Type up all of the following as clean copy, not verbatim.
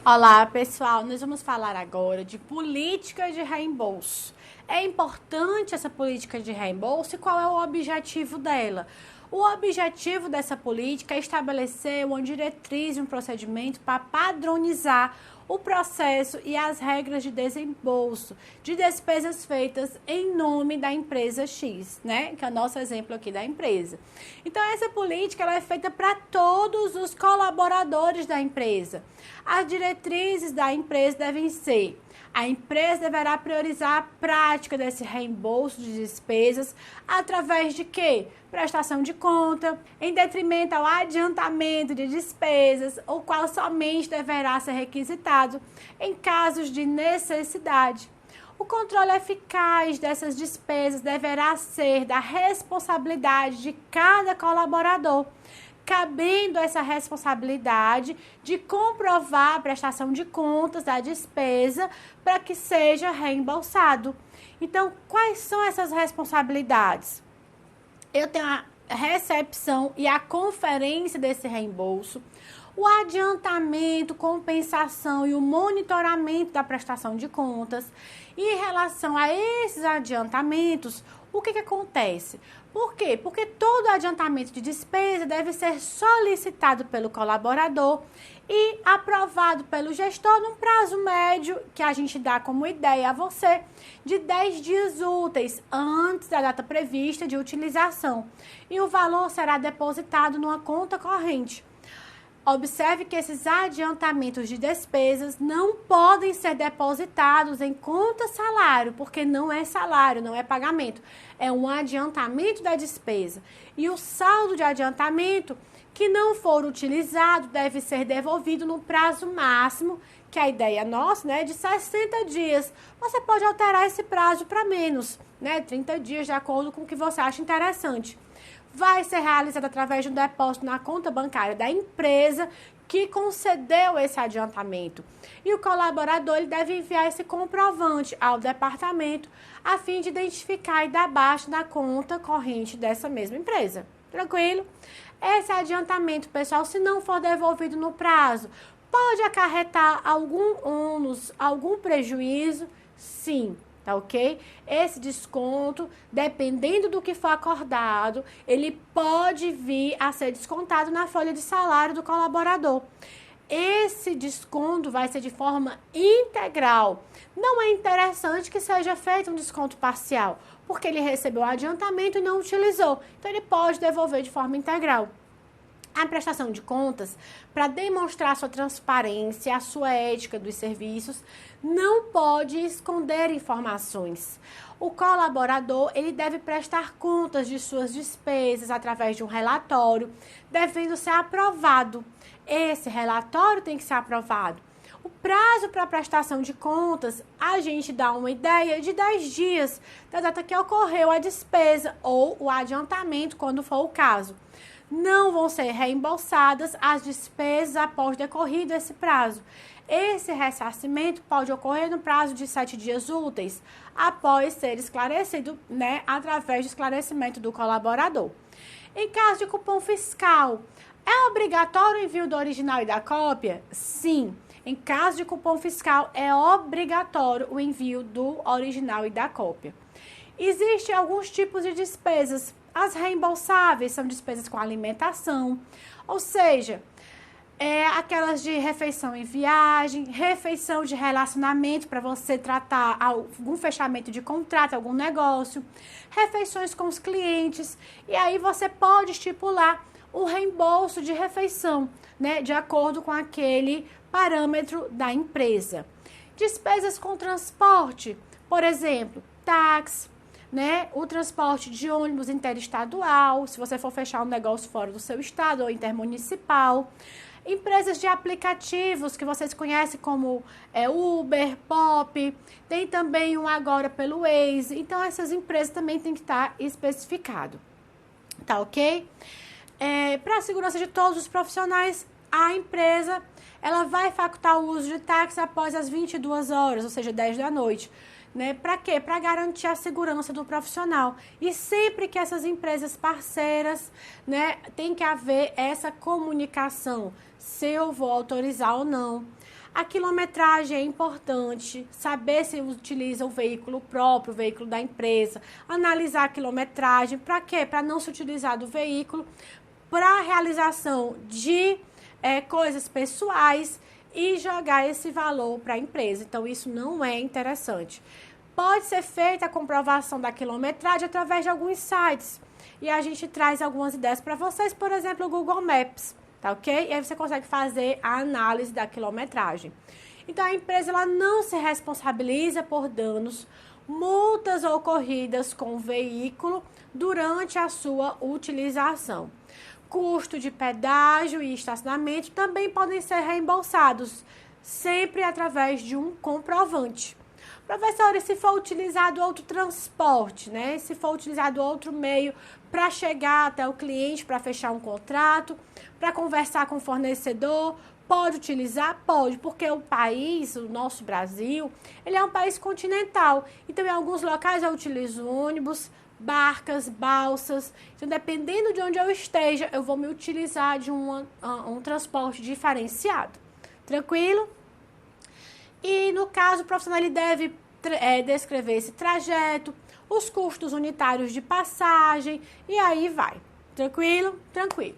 Olá pessoal, nós vamos falar agora de política de reembolso. É importante essa política de reembolso e qual é o objetivo dela? O objetivo dessa política é estabelecer uma diretriz e um procedimento para padronizar o processo e as regras de desembolso de despesas feitas em nome da empresa X, né? Que é o nosso exemplo aqui da empresa. Então, essa política ela é feita para todos os colaboradores da empresa. As diretrizes da empresa devem ser: a empresa deverá priorizar a prática desse reembolso de despesas através de quê? Prestação de conta, em detrimento ao adiantamento de despesas, o qual somente deverá ser requisitado em casos de necessidade. O controle eficaz dessas despesas deverá ser da responsabilidade de cada colaborador, cabendo essa responsabilidade de comprovar a prestação de contas da despesa para que seja reembolsado. Então, quais são essas responsabilidades? Eu tenho a recepção e a conferência desse reembolso, o adiantamento, compensação e o monitoramento da prestação de contas. E em relação a esses adiantamentos, o que acontece? Por quê? Porque todo adiantamento de despesa deve ser solicitado pelo colaborador e aprovado pelo gestor num prazo médio, que a gente dá como ideia a você, de 10 dias úteis antes da data prevista de utilização. E o valor será depositado numa conta corrente. Observe que esses adiantamentos de despesas não podem ser depositados em conta salário, porque não é salário, não é pagamento. É um adiantamento da despesa. E o saldo de adiantamento que não for utilizado deve ser devolvido no prazo máximo, que a ideia nossa, né, de 60 dias. Você pode alterar esse prazo para menos, né, 30 dias, de acordo com o que você acha interessante. Vai ser realizado através de um depósito na conta bancária da empresa que concedeu esse adiantamento. E o colaborador ele deve enviar esse comprovante ao departamento a fim de identificar e dar baixa na conta corrente dessa mesma empresa. Tranquilo? Esse adiantamento, pessoal, se não for devolvido no prazo, pode acarretar algum ônus, algum prejuízo? Sim. Tá ok? Esse desconto, dependendo do que for acordado, ele pode vir a ser descontado na folha de salário do colaborador. Esse desconto vai ser de forma integral. Não é interessante que seja feito um desconto parcial, porque ele recebeu o adiantamento e não utilizou. Então, ele pode devolver de forma integral. A prestação de contas, para demonstrar sua transparência, a sua ética dos serviços, não pode esconder informações. O colaborador ele deve prestar contas de suas despesas através de um relatório, devendo ser aprovado. Esse relatório tem que ser aprovado. O prazo para prestação de contas, a gente dá uma ideia de 10 dias da data que ocorreu a despesa ou o adiantamento, quando for o caso. Não vão ser reembolsadas as despesas após decorrido esse prazo. Esse ressarcimento pode ocorrer no prazo de 7 dias úteis, após ser esclarecido, né, através do esclarecimento do colaborador. Em caso de cupom fiscal, é obrigatório o envio do original e da cópia? Sim. Em caso de cupom fiscal, é obrigatório o envio do original e da cópia. Existem alguns tipos de despesas. As reembolsáveis são despesas com alimentação, ou seja, aquelas de refeição em viagem, refeição de relacionamento para você tratar algum fechamento de contrato, algum negócio, refeições com os clientes, e aí você pode estipular o reembolso de refeição, né, de acordo com aquele parâmetro da empresa. Despesas com transporte, por exemplo, táxi, né, o transporte de ônibus interestadual, se você for fechar um negócio fora do seu estado ou intermunicipal. Empresas de aplicativos que vocês conhecem como Uber, Pop, tem também um agora pelo Waze. Então, essas empresas também têm que estar especificado. Tá ok? Para a segurança de todos os profissionais, a empresa ela vai facultar o uso de táxi após as 22 horas, ou seja, 10 da noite. né? Para quê? Para garantir a segurança do profissional. E sempre que essas empresas parceiras, né, tem que haver essa comunicação, se eu vou autorizar ou não. A quilometragem é importante, saber se utiliza o veículo próprio, o veículo da empresa, analisar a quilometragem, para quê? Para não se utilizar do veículo para a realização de coisas pessoais e jogar esse valor para a empresa. Então, isso não é interessante. Pode ser feita a comprovação da quilometragem através de alguns sites. E a gente traz algumas ideias para vocês, por exemplo, o Google Maps, tá ok? E aí você consegue fazer a análise da quilometragem. Então, a empresa ela não se responsabiliza por danos, multas ocorridas com o veículo durante a sua utilização. Custo de pedágio e estacionamento também podem ser reembolsados, sempre através de um comprovante. Professora, se for utilizado outro transporte, né? Se for utilizado outro meio para chegar até o cliente, para fechar um contrato, para conversar com o fornecedor, pode utilizar? Pode, porque o país, o nosso Brasil, ele é um país continental. Então, em alguns locais eu utilizo ônibus, barcas, balsas. Então, dependendo de onde eu esteja, eu vou me utilizar de um transporte diferenciado. Tranquilo? E, no caso, o profissional ele deve descrever esse trajeto, os custos unitários de passagem, e aí vai. Tranquilo? Tranquilo.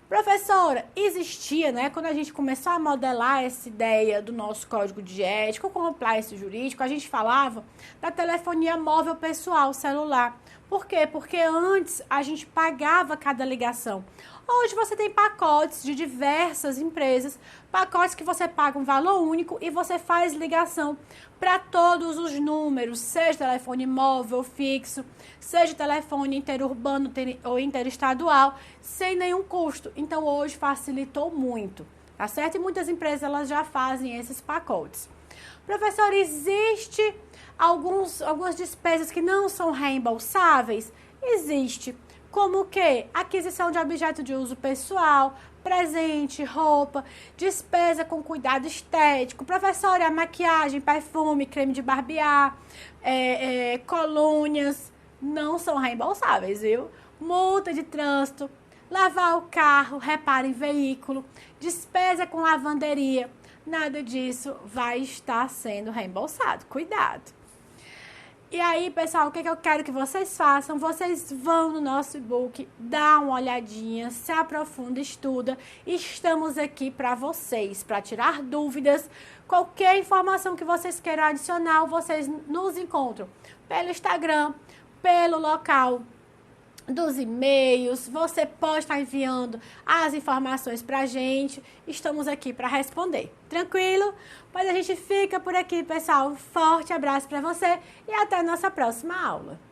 Professora, existia, né, quando a gente começou a modelar essa ideia do nosso código de ética, o compliance jurídico, a gente falava da telefonia móvel pessoal, celular. Por quê? Porque antes a gente pagava cada ligação. Hoje você tem pacotes de diversas empresas, pacotes que você paga um valor único e você faz ligação para todos os números, seja telefone móvel, fixo, seja telefone interurbano ou interestadual, sem nenhum custo. Então, hoje facilitou muito, tá certo? E muitas empresas elas já fazem esses pacotes. Professor, existe algumas despesas que não são reembolsáveis? Existe. Como o quê? Aquisição de objeto de uso pessoal, presente, roupa, despesa com cuidado estético. Professora, maquiagem, perfume, creme de barbear, colônias, não são reembolsáveis, viu? Multa de trânsito, lavar o carro, reparo em veículo, despesa com lavanderia, nada disso vai estar sendo reembolsado. Cuidado! E aí, pessoal, o que eu quero que vocês façam? Vocês vão no nosso e-book, dá uma olhadinha, se aprofunda, estuda. Estamos aqui para vocês, para tirar dúvidas. Qualquer informação que vocês queiram adicionar, vocês nos encontram pelo Instagram, pelo local dos e-mails, você pode estar enviando as informações pra gente, estamos aqui para responder, tranquilo? Mas a gente fica por aqui, pessoal, um forte abraço para você e até a nossa próxima aula.